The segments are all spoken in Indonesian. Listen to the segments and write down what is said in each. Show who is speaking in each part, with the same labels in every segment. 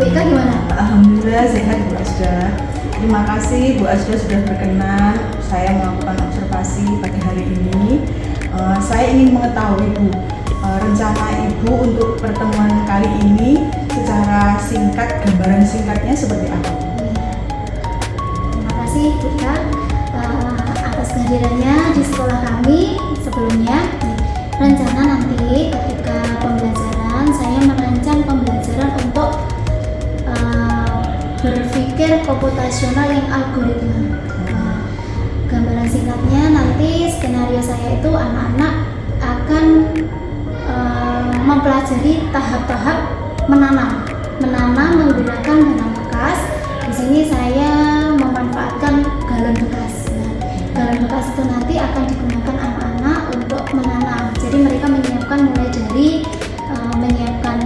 Speaker 1: Bu Ika gimana?
Speaker 2: Alhamdulillah sehat Bu Asda. Terima kasih Bu Asda sudah berkenan saya melakukan observasi pagi hari ini. Saya ingin mengetahui Bu, rencana Ibu untuk pertemuan kali ini secara singkat, gambaran singkatnya seperti apa?
Speaker 1: Terima kasih Bu Ika atas kehadirannya di sekolah kami sebelumnya. Rencana nanti ketika pembelajaran saya merancang pembelajaran untuk berpikir komputasional yang algoritma. Gambaran singkatnya nanti skenario saya itu anak-anak akan mempelajari tahap-tahap menanam menggunakan benang bekas. Di sini saya memanfaatkan galon bekas. Galon bekas itu nanti akan digunakan anak-anak untuk menanam. Jadi mereka menyiapkan mulai dari menyiapkan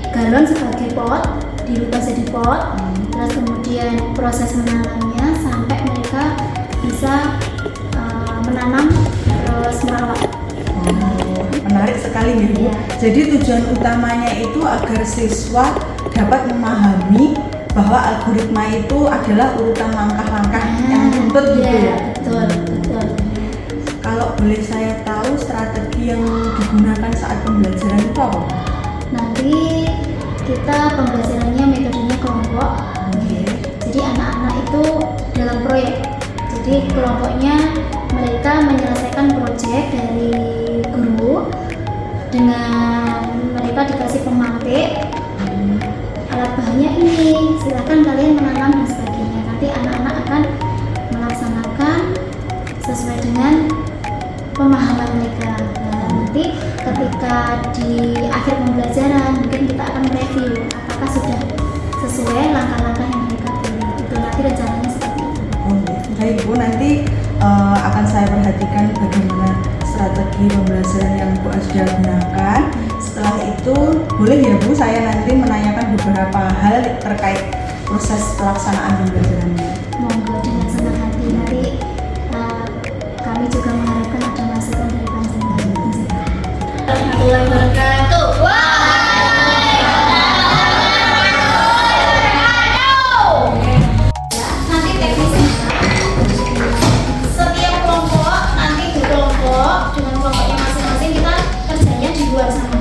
Speaker 1: galon sebagai pot, dirubah jadi pot, terus kemudian proses menanamnya sampai mereka bisa menanam terus merawat.
Speaker 2: Menarik sekali nih Bu.
Speaker 1: Ya.
Speaker 2: Jadi tujuan utamanya itu agar siswa dapat memahami bahwa algoritma itu adalah urutan langkah-langkah yang runtut gitu ya.
Speaker 1: Betul.
Speaker 2: Kalau boleh saya tahu strategi yang digunakan saat pembelajaran itu apa?
Speaker 1: Nanti kita pembelajarannya metodenya kelompok. Jadi anak-anak itu dalam proyek. Jadi kelompoknya mereka menyelesaikan proyek dari guru dengan mereka dikasih pemantik. Alat bahannya ini, silakan kalian menanam dan sebagainya. Nanti anak-anak akan melaksanakan sesuai dengan pemahaman mereka. Nah, nanti ketika di akhir pembelajaran mungkin kita akan review apakah sudah sesuai langkah-langkah yang mereka pilih. Itu nanti rencananya seperti itu.
Speaker 2: Baik Bu, nanti akan saya perhatikan bagaimana strategi pembelajaran yang Bu Asda gunakan. Setelah itu boleh ya Bu saya nanti menanyakan beberapa hal terkait proses pelaksanaan pembelajarannya.
Speaker 1: Monggo dengan senang hati. Nanti kami juga mengharapkan ada masukan dari panjenengan. Warahmatullahi wabarakatuh. Nanti teknisnya setiap kelompok nanti di kelompok dengan kelompoknya masing-masing kita kerjanya di luar sana.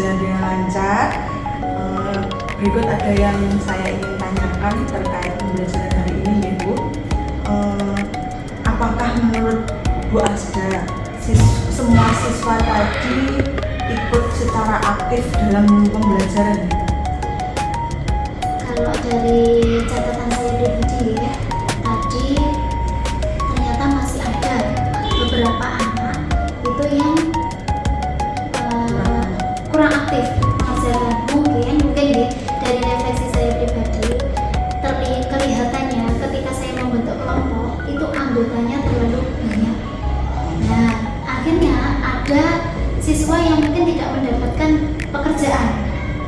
Speaker 2: berjalan dengan lancar. Berikut ada yang saya ingin tanyakan terkait pembelajaran hari ini ya Bu. Apakah menurut Bu Asda semua siswa tadi ikut secara aktif dalam pembelajaran?
Speaker 1: Kalau dari catatan saya pribadi ya, tadi ternyata masih ada beberapa anak itu yang kurang aktif mengerjakan. Mungkin ya, dari refleksi saya pribadi kelihatannya ketika saya membentuk kelompok itu anggotanya terlalu banyak. Nah, akhirnya ada siswa yang mungkin tidak mendapatkan pekerjaan.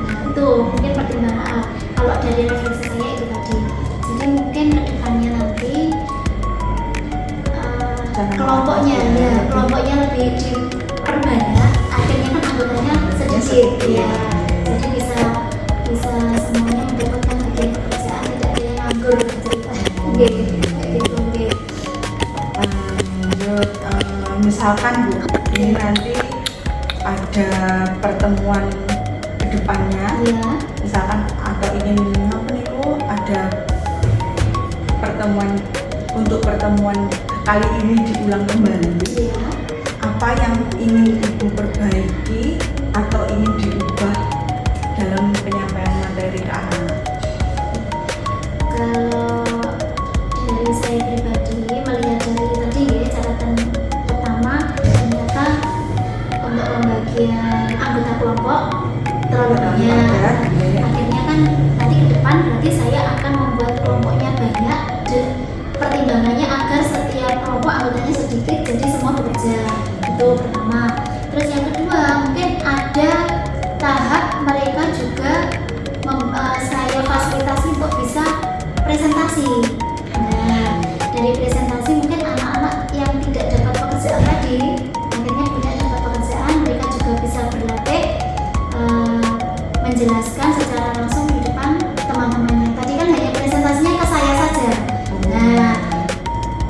Speaker 1: Nah, itu mungkin pertimbangan kalau dari refleksi saya itu tadi. Jadi mungkin kedepannya nanti kelompoknya lebih diperbanyak. Akhirnya kan anggotanya sedikit ya. Jadi bisa semuanya mendapatkan bagian pekerjaan, tidak ada yang nganggur gitu.
Speaker 2: Lanjut, misalkan Bu, ini nanti ada pertemuan ke depannya,
Speaker 1: Ya.
Speaker 2: misalkan atau ingin ada pertemuan kali ini diulang kembali,
Speaker 1: Ya.
Speaker 2: apa yang ingin Ibu perbaiki atau ingin diubah dalam penyampaian materi ke anak-anak?
Speaker 1: Kalau dari saya pribadi melihat dari tadi ya, catatan pertama ternyata untuk pembagian anggota kelompok terlalu banyak. Akhirnya kan nanti ke depan berarti saya akan membuat kelompoknya banyak. Pertimbangannya agar setiap kelompok anggotanya sedikit, jadi semua bekerja. Itu pertama. Terus yang kedua, mungkin ada tahap mereka juga saya fasilitasi untuk bisa presentasi. Nah, dari presentasi mungkin anak-anak yang tidak dapat pekerjaan tadi akhirnya punya dapat pekerjaan, mereka juga bisa berlatih menjelaskan secara langsung di depan teman-temannya. Tadi kan hanya presentasinya ke saya saja. Nah,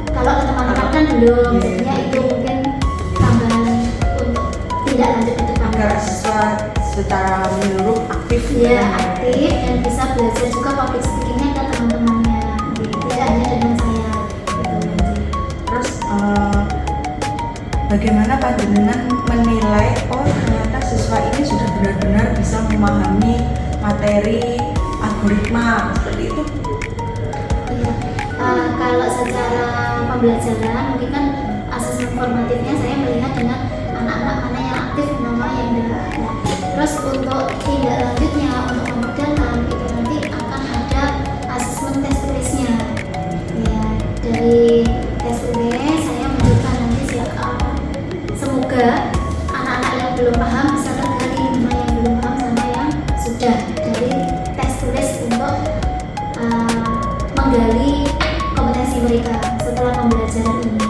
Speaker 1: kalau ke teman-teman kan belum, jadinya itu mungkin tambahan untuk tidak lanjut ke depan.
Speaker 2: Agar siswa secara menyeluruh aktif
Speaker 1: Ya, aktif dan bisa belajar juga public speakingnya ke teman-temannya, tidak hanya dengan saya gitu.
Speaker 2: Terus bagaimana panjenengan menilai ternyata siswa ini sudah benar-benar bisa memahami materi algoritma seperti itu?
Speaker 1: Iya. Kalau secara pembelajaran mungkin kan asesmen formatifnya saya melihat dengan anak-anak mana yang aktif dan mana yang tidak. Nah, terus untuk tindak lanjutnya untuk memperdalam itu nanti akan ada asesmen tes tulisnya. Ya, dari tes tulis saya menunjukkan nanti semoga anak-anak yang belum paham bisa tergali mana yang belum paham sama yang sudah, dari tes tulis untuk menggali kompetensi mereka setelah pembelajaran ini.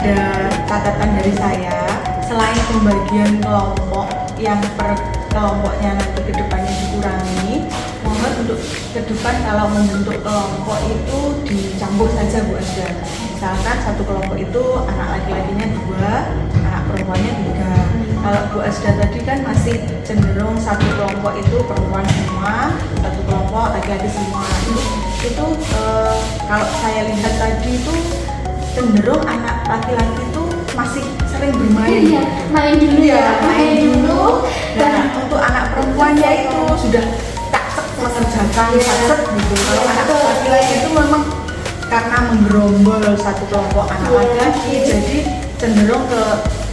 Speaker 2: Ada catatan dari saya, selain pembagian kelompok yang per kelompoknya nanti ke depannya dikurangi, mohon untuk ke depan kalau membentuk kelompok itu dicampur saja Bu Asda. Misalkan satu kelompok itu anak laki-lakinya 2, anak perempuannya 3. Kalau Bu Asda tadi kan masih cenderung satu kelompok itu perempuan semua, satu kelompok laki-laki semua. Itu kalau saya lihat tadi itu cenderung anak laki-laki itu masih sering bermain.
Speaker 1: Iya, main dulu ya, main dulu.
Speaker 2: Nah, untuk anak perempuannya itu sudah tak mengerjakan set gitu. Kalau anak laki-laki itu memang karena menggerombol satu kelompok anak laki-laki, jadi cenderung ke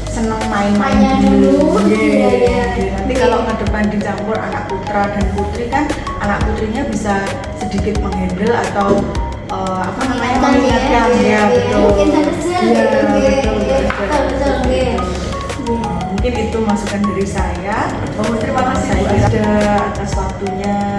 Speaker 2: seneng main-main dulu. Nanti kalau ke depan dicampur anak putra dan putri kan anak putrinya bisa sedikit menghandle atau mengingatkan ya, betul. Mungkin itu masukan dari saya. Terima kasih Bu Asda atas waktunya.